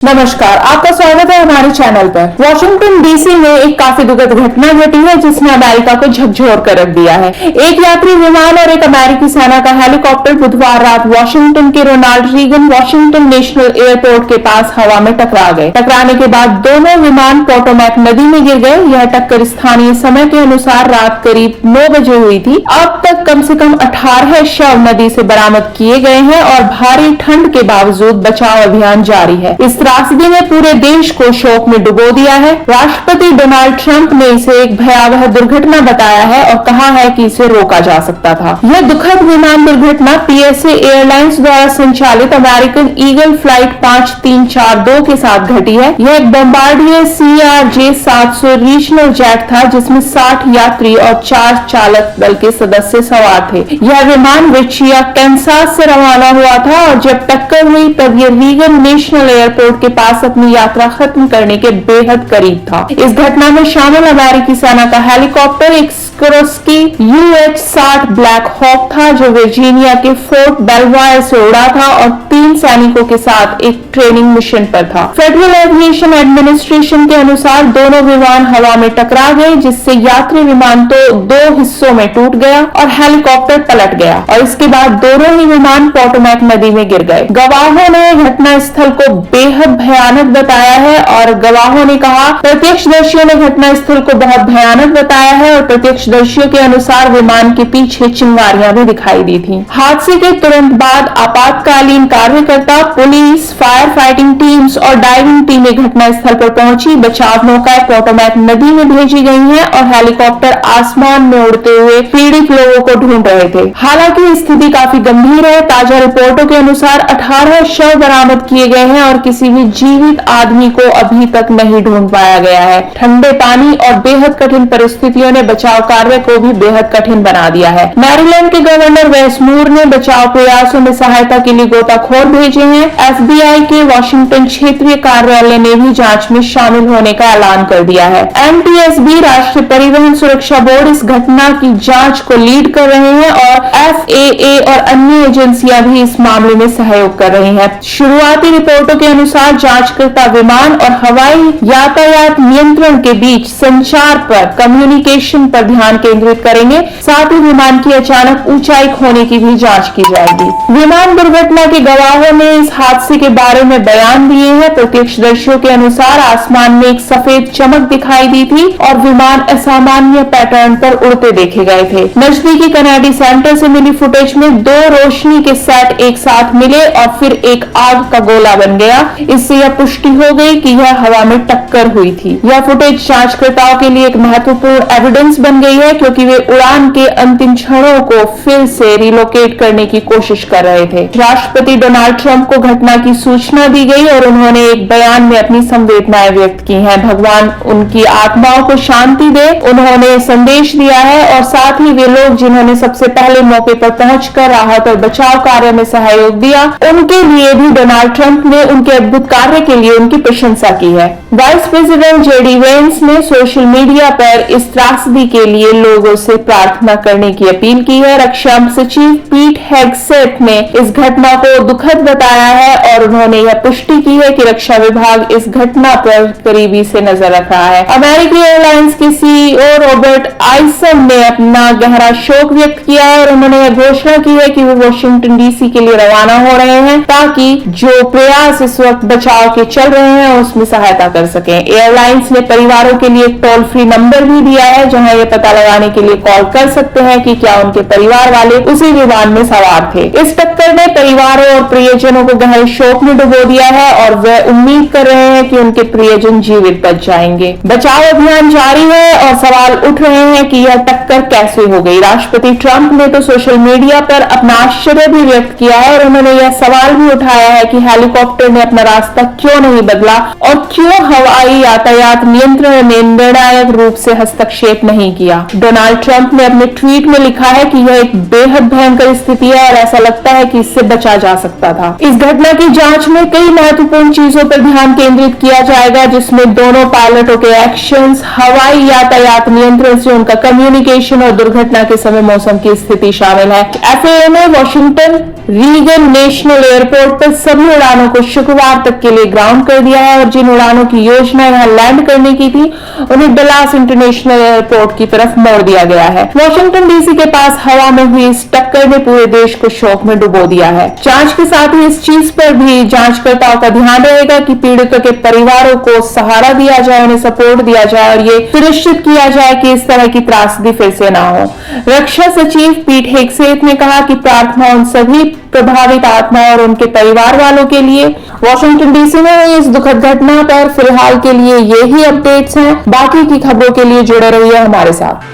नमस्कार, आपका स्वागत है हमारे चैनल पर। वॉशिंगटन डीसी में एक काफी दुखद घटना घटी है जिसने अमेरिका को झकझोर कर रख दिया है। एक यात्री विमान और एक अमेरिकी सेना का हेलीकॉप्टर बुधवार रात वॉशिंगटन के Ronald Reagan Washington National Airport के पास हवा में टकरा गए। टकराने के बाद दोनों विमान पोटोमैक नदी में गिर गए। यह टक्कर स्थानीय समय के अनुसार रात करीब 9 बजे हुई थी। अब तक कम से कम 18 शव नदी से बरामद किए गए हैं और भारी ठंड के बावजूद बचाव अभियान जारी है। इस त्रासदी ने पूरे देश को शोक में डुबो दिया है। राष्ट्रपति डोनाल्ड ट्रंप ने इसे एक भयावह दुर्घटना बताया है और कहा है कि इसे रोका जा सकता था। यह दुखद विमान दुर्घटना पीएसए एयरलाइंस द्वारा संचालित अमेरिकन ईगल फ्लाइट 5342 के साथ घटी है। यह एक बम्बार्डियर CRJ-700 रीजनल जेट था जिसमें 60 यात्री और 4 चालक दल के सदस्य सवार थे। यह विमान विचिया कैंसास से रवाना हुआ था और जब टक्कर हुई तब यह रीगन नेशनल एयरपोर्ट के पास अपनी यात्रा खत्म करने के बेहद करीब था। इस घटना में शामिल अमेरिकी सेना का हेलीकॉप्टर एक स्कोरोस्की UH-60 ब्लैक हॉक था जो वर्जीनिया के फोर्ट बेलवायर से उड़ा था और 3 सैनिकों के साथ एक ट्रेनिंग मिशन पर था। फेडरल एविएशन एडमिनिस्ट्रेशन के अनुसार दोनों विमान हवा में टकरा गए जिससे यात्री विमान तो 2 हिस्सों में टूट गया और हेलीकॉप्टर पलट गया और इसके बाद दोनों ही विमान पोटोमैक नदी में गिर गए। गवाहों ने घटना स्थल को बेहद भयानक बताया है और गवाहों ने कहा प्रत्यक्षदर्शियों ने घटना स्थल को बहुत भयानक बताया है और प्रत्यक्षदर्शियों के अनुसार विमान के पीछे चिंगारियां भी दिखाई दी थी। हादसे के तुरंत बाद आपातकालीन कार्यकर्ता, पुलिस, फायर फाइटिंग टीम्स और डाइविंग टीमें घटना स्थल पर पहुंची। बचाव नौकाएं पोटोमैक नदी में भेजी गई हैं और हेलीकॉप्टर आसमान में उड़ते हुए पीड़ित लोगों को ढूंढ रहे थे। हालांकि स्थिति काफी गंभीर है। ताजा रिपोर्टों के अनुसार 18 शव बरामद किए गए हैं और किसी भी जीवित आदमी को अभी तक नहीं ढूंढ पाया गया है। ठंडे पानी और बेहद कठिन परिस्थितियों ने बचाव कार्य को भी बेहद कठिन बना दिया है। मैरीलैंड के गवर्नर वेस मूर ने बचाव प्रयासों में सहायता के लिए गोताखोर भेजे हैं। FBI के वॉशिंगटन क्षेत्रीय कार्यालय ने भी जांच में शामिल होने का ऐलान कर दिया है। NTSB राष्ट्रीय परिवहन सुरक्षा बोर्ड इस घटना की जांच को लीड कर रहे हैं और FAA और अन्य एजेंसियां भी इस मामले में सहयोग कर रही हैं। शुरुआती रिपोर्टों के अनुसार जांचकर्ता विमान और हवाई यातायात नियंत्रण के बीच संचार पर, कम्युनिकेशन पर ध्यान केंद्रित करेंगे। साथ ही विमान की अचानक ऊंचाई खोने की भी जांच की जाएगी। विमान दुर्घटना के गवाहों ने इस हादसे के बारे में बयान दिए हैं। प्रत्यक्षदर्शियों के अनुसार आसमान में एक सफेद चमक दिखाई दी थी और विमान असामान्य पैटर्न पर उड़ते देखे गए थे। नजदीकी कनेडी सेंटर से मिली फुटेज में 2 रोशनी के सेट एक साथ मिले और फिर एक आग का गोला बन गया। इससे यह पुष्टि हो गई कि यह हवा में टक्कर हुई थी। यह फुटेज जांचकर्ताओं के लिए एक महत्वपूर्ण एविडेंस बन गई है क्योंकि वे उड़ान के अंतिम क्षणों को फिर से रिलोकेट करने की कोशिश कर रहे थे। राष्ट्रपति डोनाल्ड ट्रंप को घटना की सूचना दी गई और उन्होंने एक बयान में अपनी संवेदनाएं व्यक्त की हैं। भगवान उनकी आत्माओं को शांति दे, उन्होंने संदेश दिया है और साथ ही वे लोग जिन्होंने सबसे पहले मौके पर पहुंचकर राहत और बचाव कार्य में सहयोग दिया, उनके लिए भी डोनाल्ड ट्रंप ने उनके अद्भुत कार्य के लिए उनकी प्रशंसा की है। वाइस प्रेसिडेंट JD वेंस ने सोशल मीडिया पर इस त्रासदी के लिए लोगों से प्रार्थना करने की अपील की है। रक्षा सचिव पीट हेगसेट ने इस घटना को दुखद बताया है और उन्होंने यह पुष्टि की है कि रक्षा विभाग इस घटना पर करीबी से नजर रख रहा है। अमेरिकी एयरलाइंस के CEO रॉबर्ट आइसन ने अपना गहरा शोक व्यक्त किया है और उन्होंने यह घोषणा की है कि वे वॉशिंगटन DC के लिए रवाना हो रहे हैं ताकि जो प्रयास इस वक्त बचाव के चल रहे हैं उसमें सहायता कर सकें। एयरलाइंस ने परिवारों के लिए एक टोल फ्री नंबर भी दिया है जहां ये पता लगाने के लिए कॉल कर सकते हैं कि क्या उनके परिवार वाले उसी विमान में सवार थे। इस टक्कर ने परिवारों और प्रियजनों को गहरे शोक में डुबो दिया है और वे उम्मीद कर रहे हैं कि उनके प्रियजन जीवित बच जाएंगे। बचाव अभियान जारी है और सवाल उठ रहे हैं कि यह टक्कर कैसे हो गई। राष्ट्रपति ट्रंप ने तो सोशल मीडिया पर अपना आश्चर्य भी व्यक्त किया है और उन्होंने यह सवाल भी उठाया है कि हेलीकॉप्टर ने अपना रास्ता क्यों नहीं बदला और क्यों हवाई यातायात नियंत्रण ने निर्णायक रूप से हस्तक्षेप नहीं किया। डोनाल्ड ट्रंप ने अपने ट्वीट में लिखा है कि यह एक बेहद भयंकर स्थिति है और ऐसा लगता है कि इससे बचा जा सकता था। इस घटना की जांच में कई महत्वपूर्ण चीजों पर ध्यान केंद्रित किया जाएगा जिसमें दोनों पायलटों के एक्शंस, हवाई यातायात नियंत्रण से उनका कम्युनिकेशन और दुर्घटना के समय मौसम की स्थिति शामिल है। FAA ने वॉशिंगटन रीगन नेशनल एयरपोर्ट पर सभी उड़ानों को शुक्रवार तक के लिए ग्राउंड कर दिया है और जिन उड़ानों की योजना यहां लैंड करने की थी उन्हें डलास इंटरनेशनल एयरपोर्ट की तरफ मोड़ दिया गया है। वॉशिंगटन DC के पास हवा में हुई इस टक्कर ने पूरे देश को शोक में डुबो दिया है। जांच के साथ ही इस चीज पर भी जांचकर्ताओं का ध्यान रहेगा कि पीड़ितों के परिवारों को सहारा दिया जाए, उन्हें सपोर्ट दिया जाए और ये सुनिश्चित किया जाए कि इस तरह की त्रासदी फिर से ना हो। रक्षा सचिव पीट हेगसेथ ने कहा कि प्रार्थना उन सभी प्रभावित आत्माओं और उनके परिवार वालों के लिए। वॉशिंगटन DC में हुई इस दुखद घटना पर फिलहाल के लिए यही अपडेट्स हैं। बाकी की खबरों के लिए जुड़े रहिए हमारे साथ।